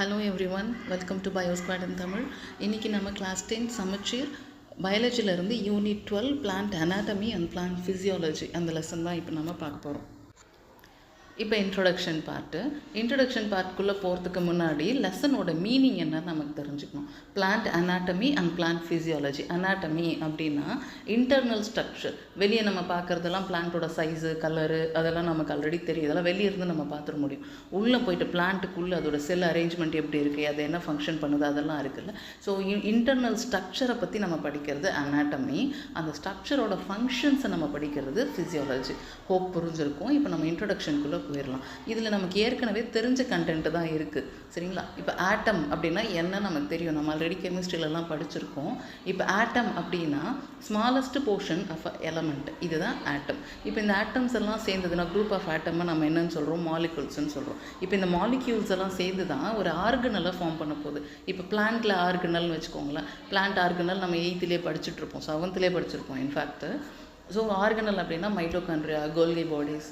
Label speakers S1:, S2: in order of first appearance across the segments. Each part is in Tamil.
S1: Hello everyone, welcome to BioSquad in Tamil. இன்னைக்கு நம்ம கிளாஸ் 10 சமச்சீர் பயாலஜில இருந்து unit 12 plant anatomy and plant physiology அந்த லெசன் தான் இப்போ நம்ம பார்க்க போகிறோம். இப்போ இன்ட்ரொடக்ஷன் பார்ட்டுக்குள்ளே போகிறதுக்கு முன்னாடி லெசனோட மீனிங் என்னன்னு நமக்கு தெரிஞ்சுக்கணும். Plant anatomy and plant physiology. Anatomy அப்படின்னா இன்டர்னல் ஸ்ட்ரக்சர், வெளியே நம்ம பார்க்குறதெல்லாம் பிளான்ட்டோட சைஸு, கலரு அதெல்லாம் நமக்கு ஆல்ரெடி தெரியும். இதெல்லாம் வெளியே இருந்து நம்ம பார்த்துட முடியும். உள்ளே போயிட்டு பிளான்ட்டுக்குள்ளே அதோட செல் அரேஞ்ச்மெண்ட் எப்படி இருக்குது, அது என்ன ஃபங்க்ஷன் பண்ணுது, அதெல்லாம் இருக்குல்ல. ஸோ இன்டர்னல் ஸ்ட்ரக்சரை பற்றி நம்ம படிக்கிறது அனாட்டமி, அந்த ஸ்ட்ரக்சரோட ஃபங்க்ஷன்ஸை நம்ம படிக்கிறது ஃபிசியாலஜி. ஹோப் புரிஞ்சிருக்கும். இப்போ நம்ம இன்ட்ரொடக்ஷனுக்குள்ளே போயிடலாம். இதில் நமக்கு ஏற்கனவே தெரிஞ்ச கண்டென்ட்டு தான் இருக்குது, சரிங்களா? இப்போ ஆட்டம் அப்படின்னா என்ன நமக்கு தெரியும், நம்ம ஆல்ரெடி கெமிஸ்ட்ரியிலலாம் படிச்சிருக்கோம். இப்போ ஆட்டம் அப்படின்னா smallest portion of a element, இதுதான் ஆட்டம். இப்போ இந்த ஆட்டம்ஸ் எல்லாம் சேர்ந்ததுன்னா குரூப் ஆஃப் ஆட்டம்மை நம்ம என்னன்னு சொல்கிறோம், மாலிகுல்ஸ்ன்னு சொல்கிறோம். இப்போ இந்த மாலிக்யூல்ஸ் எல்லாம் சேர்ந்து தான் ஒரு ஆர்கனலை ஃபார்ம் பண்ண போகுது. இப்போ பிளான்ட்டில் ஆர்கனல்னு வச்சுக்கோங்களேன். பிளான்ட் ஆர்கனல் நம்ம 8th படிச்சுட்ருப்போம், 7th படிச்சிருப்போம் இன்ஃபேக்ட்டு. ஸோ ஆர்கனல் அப்படின்னா mitochondria, கோல்கி bodies,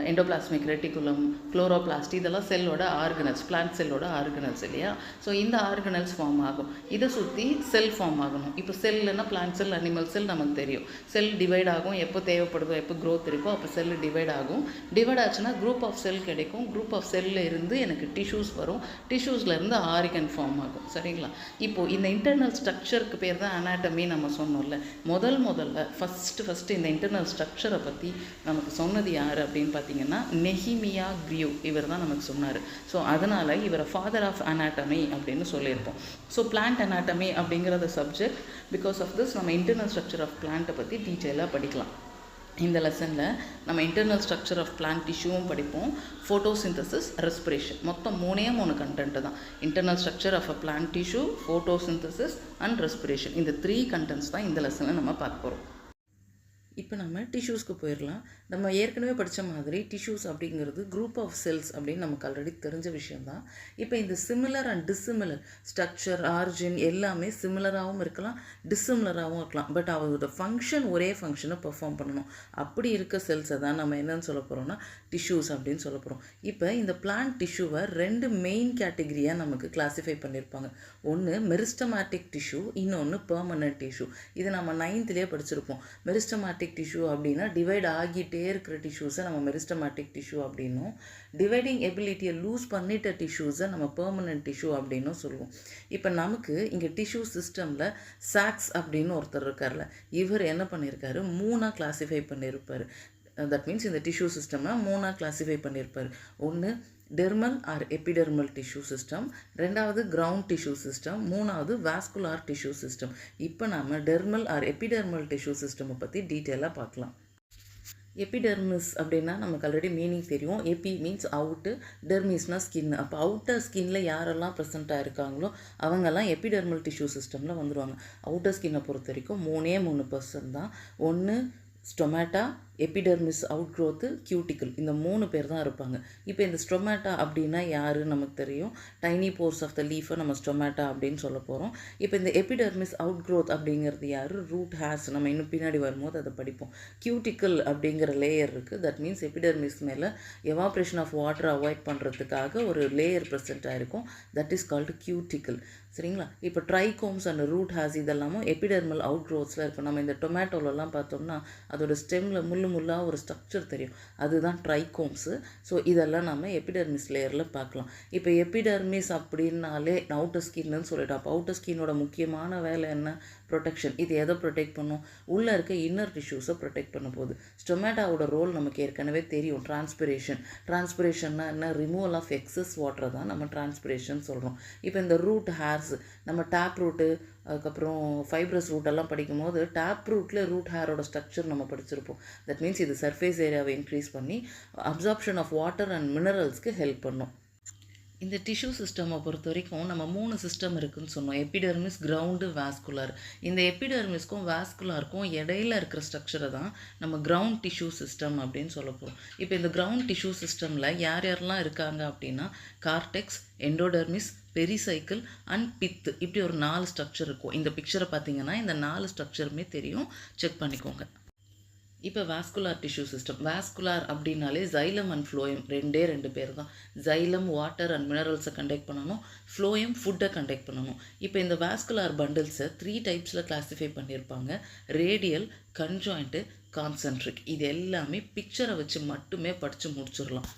S1: endoplasmic reticulum, chloroplast, இதெல்லாம் செல்லோட ஆர்கனல்ஸ், பிளான்ட் செல்லோட ஆர்கனல்ஸ் இல்லையா? ஸோ இந்த ஆர்கனல்ஸ் ஃபார்ம் ஆகும். இதை சுற்றி செல் ஃபார்ம் ஆகணும். இப்போ செல்லுன்னா பிளான்ட் செல், அனிமல் செல் நமக்கு தெரியும். செல் டிவைட் ஆகும், எப்போ தேவைப்படுதோ, எப்போ க்ரோத் இருக்கோ அப்போ செல் டிவைட் ஆகும். டிவைட் ஆச்சுன்னா குரூப் ஆஃப் செல் கிடைக்கும். குரூப் ஆஃப் செல்லில் இருந்து எனக்கு டிஷ்யூஸ் வரும். டிஷ்யூஸ்லேருந்து ஆர்கன் ஃபார்ம் ஆகும், சரிங்களா? இப்போது இந்த இன்டர்னல் ஸ்ட்ரக்சருக்கு பேர் தான் அனாட்டமி நம்ம சொன்னோம்ல. முதல்ல ஃபஸ்ட்டு இந்த இன்டர்னல் ஸ்ட்ரக்சரை பற்றி நமக்கு சொன்னது யார் அப்படின்னு பார்த்தீங்கன்னா நெஹிமியா கிரியூ. இவர் தான் நமக்கு சொன்னார். ஸோ அதனால் இவரை ஃபாதர் ஆஃப் அனாட்டமி அப்படின்னு சொல்லியிருப்போம். ஸோ பிளான்ட் அனாட்டமி அப்படிங்கிறத சப்ஜெக்ட். பிகாஸ் ஆஃப் திஸ் நம்ம இன்டர்னல் ஸ்ட்ரக்சர் ஆஃப் பிளான்ட்டை பற்றி டீட்டெயிலாக படிக்கலாம். இந்த லெசனில் நம்ம இன்டர்னல் ஸ்ட்ரக்சர் ஆஃப் பிளான்ட் டிஷ்யூவும் படிப்போம், ஃபோட்டோசிந்தசிஸ், ரெஸ்பிரேஷன். மொத்தம் 3 கண்டென்ட்டு தான். Internal structure of a plant tissue, photosynthesis and respiration. இந்த 3 கண்டென்ட்ஸ் தான் இந்த லெசனில் நம்ம பார்க்க போகிறோம். இப்போ நம்ம டிஷ்யூஸ்க்கு போயிடலாம். நம்ம ஏற்கனவே படித்த மாதிரி டிஷ்யூஸ் அப்படிங்கிறது குரூப் ஆஃப் செல்ஸ் அப்படின்னு நமக்கு ஆல்ரெடி தெரிஞ்ச விஷயந்தான். இப்போ இந்த similar and dissimilar structure, origin எல்லாமே சிமிலராகவும் இருக்கலாம், டிஸ்சிமிலராகவும் இருக்கலாம். பட் அவரோட ஃபங்க்ஷன் ஒரே ஃபங்க்ஷனை பெர்ஃபார்ம் பண்ணணும். அப்படி இருக்க செல்ஸை தான் நம்ம என்னன்னு சொல்ல போகிறோம்னா டிஷ்யூஸ் அப்படின்னு சொல்ல போகிறோம். இப்போ இந்த பிளான்ட் டிஷ்யூவை 2 மெயின் கேட்டகரியாக நமக்கு கிளாஸிஃபை பண்ணியிருப்பாங்க. ஒன்று மெரிஸ்டமேட்டிக் டிஷ்யூ, இன்னொன்று பெர்மனன்ட் டிஷ்யூ. இது நம்ம 9th படிச்சிருப்போம். மெரிஸ்டமேட்டிக் டிஷ்யூ அப்படின்னா டிவைட் ஆகிட்டே இருக்கிற டிஷ்யூஸை நம்ம மெரிஸ்டமேட்டிக் டிஷ்யூ அப்படின்னும், டிவைடிங் எபிலிட்டியை லூஸ் பண்ணிட்ட டிஷ்யூஸை நம்ம பெர்மனன்ட் டிஷ்யூ அப்படின்னும் சொல்லுவோம். இப்போ நமக்கு இங்கே டிஷ்யூ சிஸ்டமில் சாக்ஸ் அப்படின்னு ஒருத்தர் இருக்கார்ல, இவர் என்ன பண்ணியிருக்காரு, 3 கிளாஸிஃபை பண்ணியிருப்பார். தட் மீன்ஸ் இந்த டிஷ்யூ சிஸ்டமை 3 கிளாஸிஃபை பண்ணியிருப்பார். ஒன்று dermal or epidermal tissue system, 2வது கிரவுண்ட் டிஷ்யூ சிஸ்டம், 3வது வாஸ்குலார் டிஷ்யூ சிஸ்டம். இப்போ நம்ம டெர்மல் ஆர் எபிடெர்மல் டிஷ்யூ சிஸ்டமை பற்றி டீட்டெயிலாக பார்க்கலாம். எபிடெர்மிஸ் அப்படின்னா நமக்கு ஆல்ரெடி மீனிங் தெரியும். எபி மீன்ஸ் அவுட்டு, டெர்மிஸ்னால் ஸ்கின். அப்போ அவுட்டர் ஸ்கின்னில் யாரெல்லாம் ப்ரெசண்ட்டாக இருக்காங்களோ அவங்கெல்லாம் எபிடெர்மல் டிஷ்யூ சிஸ்டமில் வந்துடுவாங்க. அவுட்டர் ஸ்கின்னை பொறுத்த வரைக்கும் 3% தான். ஒன்று stomata, epidermis out growth, cuticle. இந்த 3 பேர் தான் இருப்பாங்க. இப்போ இந்த ஸ்டொமேட்டா அப்படின்னா யாருன்னு நமக்கு தெரியும். டைனி போர்ஸ் ஆஃப் த லீஃபை நம்ம ஸ்டொமேட்டா அப்படின்னு சொல்ல போகிறோம். இப்போ இந்த எபிடெர்மிஸ் அவுட் க்ரோத் அப்படிங்கிறது யார், ரூட் ஹேர்ஸ். நம்ம இன்னும் பின்னாடி வரும்போது அதை படிப்போம். கியூட்டிக்கல் அப்படிங்கிற லேயர் இருக்குது. தட் மீன்ஸ் எபிடெர்மிஸ் மேலே எவாப்ரேஷன் ஆஃப் வாட்டரை அவாய்ட் பண்ணுறதுக்காக ஒரு லேயர் ப்ரெசென்ட்டாக இருக்கும். தட் இஸ் கால்டு கியூட்டிக்கல், சரிங்களா? இப்போ ட்ரைகோம்ஸ் அண்ட் ரூட் ஹேர்ஸ் இதெல்லாமும் எபிடெர்மல் அவுட் க்ரோத்ஸில் இருக்கும். நம்ம இந்த டொமேட்டோலலாம் பார்த்தோம்னா அதோட ஸ்டெம்மில் முள்ளாக ஒரு ஸ்ட்ரக்சர் தெரியும், அதுதான் ட்ரைகோம்ஸு. ஸோ இதெல்லாம் நம்ம எபிடெர்மிஸ் லேயரில் பார்க்கலாம். இப்போ எபிடெர்மிஸ் அப்படின்னாலே அவுட்டர் ஸ்கின்னு சொல்லிட்டோம். அப்போ அவுட்டர் ஸ்கின்னோட முக்கியமான வேலை என்ன, ப்ரொடெக்ஷன். இது எதை ப்ரொடெக்ட் பண்ணும், உள்ளே இருக்க இன்னர் டிஷ்யூஸை ப்ரொடெக்ட் பண்ண போகுது. ஸ்டொமேட்டாவோட ரோல் நமக்கு ஏற்கனவே தெரியும், டிரான்ஸ்பிரேஷன்னா என்ன, ரிமூவல் ஆஃப் எக்ஸஸ் வாட்டரை தான் நம்ம டிரான்ஸ்பிரேஷன் சொல்கிறோம். இப்போ இந்த ரூட் ஹேர்ஸ், நம்ம டேப் ரூட்டு, அதுக்கப்புறம் ஃபைப்ரஸ் ரூட்டெல்லாம் படிக்கும் போது டேப் ரூட்டில் ரூட் ஹேரோட ஸ்ட்ரக்சர் நம்ம படிச்சிருப்போம். தட் மீன்ஸ் இது சர்ஃபேஸ் ஏரியாவை இன்க்ரீஸ் பண்ணி அப்சார்ப்ஷன் ஆஃப் வாட்டர் அண்ட் மினரல்ஸ்க்கு ஹெல்ப் பண்ணும். இந்த டிஷ்யூ சிஸ்டமை பொறுத்த வரைக்கும் நம்ம 3 சிஸ்டம் இருக்குதுன்னு சொன்னோம், எபிடெர்மிஸ், கிரவுண்டு, வாஸ்குலர். இந்த எபிடெர்மிஸ்க்கும் வாஸ்குலருக்கும் இடையில இருக்கிற ஸ்ட்ரக்சரை தான் நம்ம கிரவுண்ட் டிஷ்யூ சிஸ்டம் அப்படின்னு சொல்ல போகிறோம். இப்போ இந்த கிரவுண்ட் டிஷ்யூ சிஸ்டமில் யாரெல்லாம் இருக்காங்க அப்படின்னா கார்டெக்ஸ், எண்டோடெர்மிஸ், பெரிசைக்கிள் அண்ட் பித்து, இப்படி ஒரு 4 ஸ்ட்ரக்சர் இருக்கும். இந்த பிக்சரை பார்த்தீங்கன்னா இந்த 4 ஸ்ட்ரக்சருமே தெரியும், செக் பண்ணிக்கோங்க. இப்போ வாஸ்குலார் டிஷ்யூ சிஸ்டம். வாஸ்குலார் அப்படின்னாலே ஜைலம் அண்ட் ஃப்ளோயம் ரெண்டு பேர் தான். ஜைலம் வாட்டர் அண்ட் மினரல்ஸை கண்டக்ட் பண்ணணும், ஃப்ளோயம் ஃபுட்டை கண்டக்ட் பண்ணணும். இப்போ இந்த வாஸ்குலார் பண்டில்ஸை 3 டைப்ஸில் கிளாஸிஃபை பண்ணியிருப்பாங்க. Radial, conjoint, concentric. இது எல்லாமே பிக்சரை வச்சு மட்டுமே படித்து முடிச்சிடலாம்.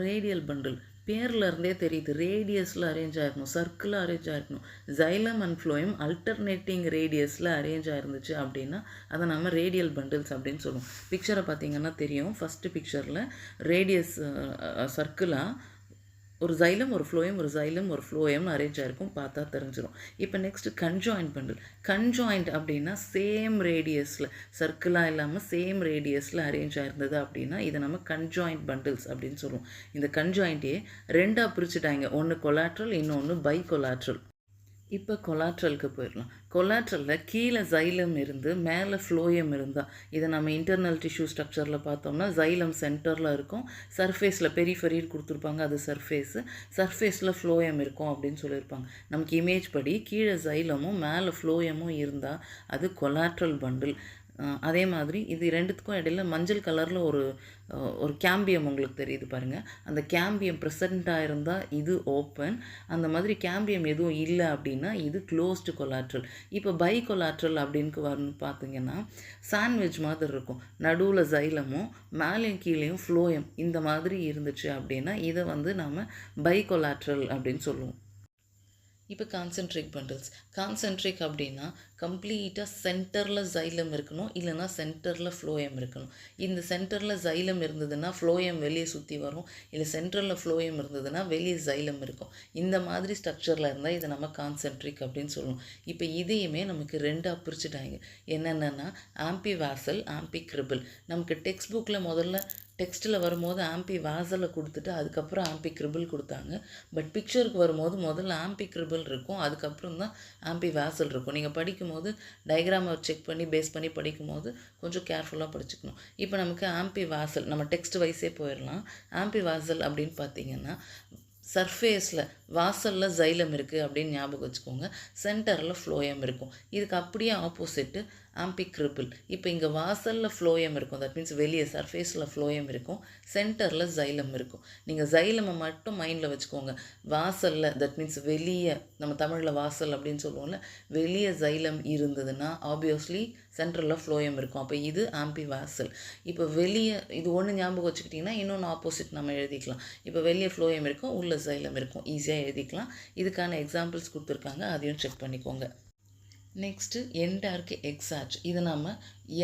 S1: ரேடியல் பண்டில் பேரில் இருந்தே தெரியுது, ரேடியஸில் அரேஞ்ச் ஆகிருக்கணும், சர்க்கிளில் அரேஞ்ச் ஆகிருக்கணும். ஜைலம் அண்ட் ஃப்ளோயம் அல்டர்னேட்டிங் ரேடியஸில் அரேஞ்ச் ஆயிருந்துச்சு அப்படின்னா அதை நம்ம ரேடியல் பண்டில்ஸ் அப்படின்னு சொல்லுவோம். பிக்சரை பார்த்திங்கன்னா தெரியும். ஃபஸ்ட்டு பிக்சரில் ரேடியஸ் சர்க்கிளாக ஒரு ஜைலம் ஒரு ஃப்ளோயம்னு அரேஞ்ச் ஆகிருக்கும், பார்த்தா தெரிஞ்சிடும். இப்போ நெக்ஸ்ட்டு கன்ஜாயிண்ட் பண்டில். கன்ஜாயிண்ட் அப்படின்னா சேம் ரேடியஸில், சர்க்கிளாக இல்லாமல் சேம் ரேடியஸில் அரேஞ்ச் ஆயிருந்தது அப்படின்னா இதை நம்ம கன்ஜாயிண்ட் பண்டில்ஸ் அப்படின்னு சொல்லுவோம். இந்த கன்ஜாயிண்ட்டே 2ஆக பிரிச்சுட்டாங்க, ஒன்று கொலாட்ரல், இன்னொன்று பை கொலாட்ரல். இப்போ கொலாட்ரலுக்கு போயிடலாம். கொலாட்ரலில் கீழே ஜைலம் இருந்து மேலே ஃப்ளோயம் இருந்தால், இதை நம்ம இன்டர்னல் டிஷ்யூ ஸ்ட்ரக்சரில் பார்த்தோம்னா ஜைலம் சென்டரில் இருக்கும், சர்ஃபேஸில் பெரிஃபெரியில் கொடுத்துருப்பாங்க, அது சர்ஃபேஸில் ஃப்ளோயம் இருக்கும் அப்படின்னு சொல்லியிருப்பாங்க. நமக்கு இமேஜ் படி கீழே ஜைலமும் மேலே ஃப்ளோயமும் இருந்தால் அது கொலாட்ரல் பண்டில். அதே மாதிரி இது ரெண்டுத்துக்கும் இடையில் மஞ்சள் கலரில் ஒரு கேம்பியம் உங்களுக்கு தெரியுது பாருங்கள். அந்த கேம்பியம் ப்ரெசண்ட்டாக இருந்தால் இது ஓப்பன், அந்த மாதிரி கேம்பியம் எதுவும் இல்லை அப்படின்னா இது க்ளோஸ்டு கொலாட்ரல். இப்போ பை கொலாட்ரல் அப்படின்னு வரணும் பார்த்தீங்கன்னா சாண்ட்விச் மாதிரி இருக்கும், நடுவில் ஜைலமும் மேலேயும் கீழேயும் ஃப்ளோயம் இந்த மாதிரி இருந்துச்சு அப்படின்னா இதை நம்ம பை கொலாட்ரல் அப்படின்னு சொல்லுவோம். இப்போ கான்சென்ட்ரிக் பண்டில்ஸ். கான்சென்ட்ரிக் அப்படின்னா கம்ப்ளீட்டாக சென்டரில் ஜைலம் இருக்கணும், இல்லைனா சென்டரில் ஃப்ளோயம் இருக்கணும். இந்த சென்டரில் ஜைலம் இருந்ததுன்னா ஃப்ளோயம் வெளியே சுற்றி வரும், இல்லை சென்டரில் ஃப்ளோயம் இருந்ததுன்னா வெளியே ஜைலம் இருக்கும். இந்த மாதிரி ஸ்ட்ரக்சரில் இருந்தால் இதை நம்ம கான்சென்ட்ரிக் அப்படின்னு சொல்லுவோம். இப்போ இதையுமே நமக்கு 2ஆக பிரிச்சுட்டாங்க. என்னென்னா ஆம்பி வாசல், ஆம்பி கிரிபிள். நமக்கு டெக்ஸ்ட் புக்கில் முதல்ல டெக்ஸ்ட்டில் வரும்போது ஆம்பி வாசலை கொடுத்துட்டு அதுக்கப்புறம் ஆம்பி கிரிபிள் கொடுத்தாங்க. பட் பிக்சருக்கு வரும்போது முதல்ல ஆம்பி கிரிபிள் இருக்கும், அதுக்கப்புறம் தான் ஆம்பி வாசல் இருக்கும். நீங்கள் படிக்கும்போது டயக்ராமை செக் பண்ணி பேஸ் பண்ணி படிக்கும்போது கொஞ்சம் கேர்ஃபுல்லாக படிச்சுக்கணும். இப்போ நமக்கு ஆம்பி வாசல், நம்ம டெக்ஸ்ட் வைஸே போயிடலாம். ஆம்பி வாசல் அப்படின்னு பார்த்தீங்கன்னா சர்ஃபேஸில் வாசலில் ஜைலம் இருக்குது அப்படின்னு ஞாபகம் வச்சுக்கோங்க, சென்டரில் ஃப்ளோயம் இருக்கும். இதுக்கு அப்படியே ஆப்போசிட்டு ஆம்பி கிரிபிள். இப்போ இங்கே வாசலில் ஃப்ளோயம் இருக்கும், தட் மீன்ஸ் வெளியே சர்ஃபேஸில் ஃப்ளோயம் இருக்கும், சென்டரில் ஜைலம் இருக்கும். நீங்கள் ஜைலமை மட்டும் மைண்டில் வச்சுக்கோங்க. வாசலில், தட் மீன்ஸ் வெளியே, நம்ம தமிழில் வாசல் அப்படின்னு சொல்லுவோம்ல, வெளியே ஜைலம் இருந்ததுன்னா ஆப்வியஸ்லி சென்டரில் ஃப்ளோயம் இருக்கும். அப்போ இது ஆம்பி வாசல். இப்போ வெளியே இது ஒன்று ஞாபகம் வச்சுக்கிட்டிங்கன்னா இன்னொன்று ஆப்போசிட் நம்ம எழுதிக்கலாம். இப்போ வெளியே ஃப்ளோயம் இருக்கும், உள்ள ஜைலம் இருக்கும், ஈஸியாக எழுதிக்கலாம். இதுக்கான எக்ஸாம்பிள்ஸ் கொடுத்துருக்காங்க, அதையும் செக் பண்ணிக்கோங்க. நெக்ஸ்ட்டு எண்டார்க்கு எக்ஸாச். இது நம்ம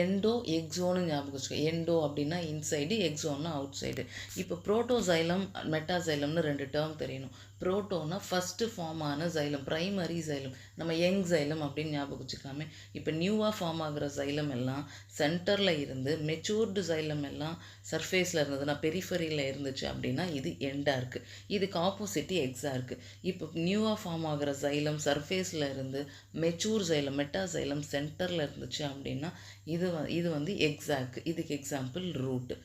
S1: எண்டோ எக்ஸோன்னு ஞாபகம் வச்சுக்கோ. எண்டோ அப்படின்னா இன்சைடு, எக்ஸோன்னா அவுட் சைடு. இப்போ புரோட்டோசைலம் மெட்டாசைலம்னு 2 டேர்ம் தெரியணும். புரோட்டோனா ஃபஸ்ட்டு ஃபார்ம் ஆன ஜைலம், ப்ரைமரி ஜைலம், நம்ம யங் ஜைலம் அப்படின்னு ஞாபகம் வச்சுக்காமே. இப்போ நியூவாக ஃபார்ம் ஆகிற ஜைலம் எல்லாம் சென்டரில் இருந்து, மெச்சூர்டு ஜைலம் எல்லாம் சர்ஃபேஸில் இருந்ததுன்னா பெரிஃபரியில் இருந்துச்சு அப்படின்னா இது எண்டாக இருக்குது. இதுக்கு ஆப்போசிட்டு எக்ஸாக இருக்குது. இப்போ நியூவாக ஃபார்ம் ஆகிற ஜைலம் சர்ஃபேஸில் இருந்து, மெச்சூர் ஜைலம் மெட்டாசைலம் சென்டரில் இருந்துச்சு அப்படின்னா இது எக்ஸாக்கு. இதுக்கு எக்ஸாம்பிள் ரூட்.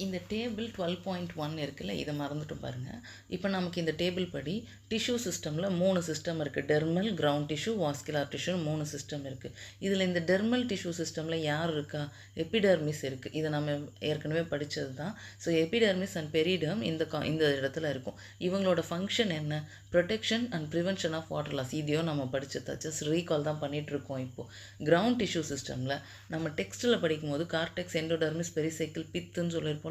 S1: இந்த டேபிள் 12.1 இருக்குல்ல, இதை மறந்துட்டும் பாருங்கள். இப்போ நமக்கு இந்த டேபிள் படி டிஷ்யூ சிஸ்டமில் 3 சிஸ்டம் இருக்குது. Dermal, ground tissue, vascular tissue 3 system இருக்குது. இதில் இந்த டெர்மல் டிஷ்யூ சிஸ்டமில் யார் இருக்கா? எபிடெர்மிஸ் இருக்குது. இதை நம்ம ஏற்கனவே படித்தது தான். ஸோ எபிடெர்மிஸ் அண்ட் பெரிடெர்ம் இந்த இடத்துல இருக்கும். இவங்களோட ஃபங்க்ஷன் என்ன? Protection and prevention of water loss. இதையும் நம்ம படித்தது, ஜஸ்ட் ரீகால் தான் பண்ணிகிட்ருக்கோம். இப்போது கிரவுண்ட் டிஷ்யூ சிஸ்டமில் நம்ம டெக்ஸ்ட்டில் படிக்கும்போது கார்டெக்ஸ், எண்டோடெர்மிஸ், பெரிசைக்கிள், பித்துன்னு சொல்லியிருப்போம்.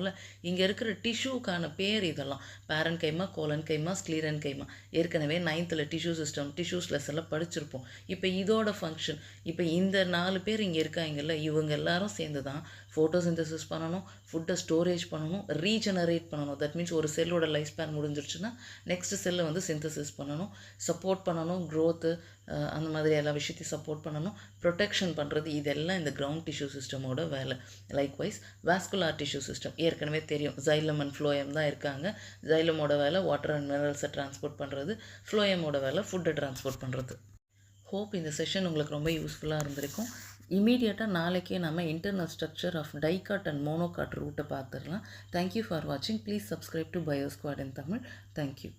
S1: இங்கே இருக்கிற டிஷ்யூக்கான பேர் இதெல்லாம் பேரன் கைமா, கோலன் கைமா, ஸ்க்ளீரன் கைமா. ஏற்கனவே 9th டிஷ்யூ சிஸ்டம், டிஷ்யூஸ் லெசனில் படிச்சிருப்போம். இப்போ இதோட ஃபங்க்ஷன், இப்போ இந்த 4 பேர் இங்கே இருக்காங்கல்ல, இவங்க எல்லாரும் சேர்ந்து தான் ஃபோட்டோசிந்தசிஸ் பண்ணணும், ஃபுட்டை ஸ்டோரேஜ் பண்ணணும், ரீஜெனரேட் பண்ணணும். தட் மீன்ஸ் ஒரு செல்லோட லைஃப் ஸ்பேன் முடிஞ்சிருச்சுன்னா நெக்ஸ்ட் செல்லை சிந்தசிஸ் பண்ணணும், சப்போர்ட் பண்ணணும், க்ரோத்து அந்த மாதிரி எல்லா விஷயத்தையும் சப்போர்ட் பண்ணணும், ப்ரொடெக்ஷன் பண்ணுறது. இதெல்லாம் இந்த கிரவுண்ட் டிஷ்யூ சிஸ்டமோட வேலை. லைக்வைஸ் வாஸ்குலார் டிஷ்யூ சிஸ்டம் ஏற்கனவே தெரியும், ஜைலம் அண்ட் ஃப்ளோயம் தான் இருக்காங்க. ஜைலமோட வேலை வாட்டர் அண்ட் மினரல்ஸை டிரான்ஸ்போர்ட் பண்ணுறது, ஃப்ளோயமோட வேலை ஃபுட்டை டிரான்ஸ்போர்ட் பண்ணுறது. ஹோப் இந்த செஷன் உங்களுக்கு ரொம்ப யூஸ்ஃபுல்லாக இருந்திருக்கும். இமீடியட்டாக நாளைக்கே நம்ம internal structure of dicot and monocot ரூட்டை பார்த்துடலாம். தேங்க்யூ ஃபார் வாட்சிங். Please subscribe to Bio Squad in Tamil. Thank you.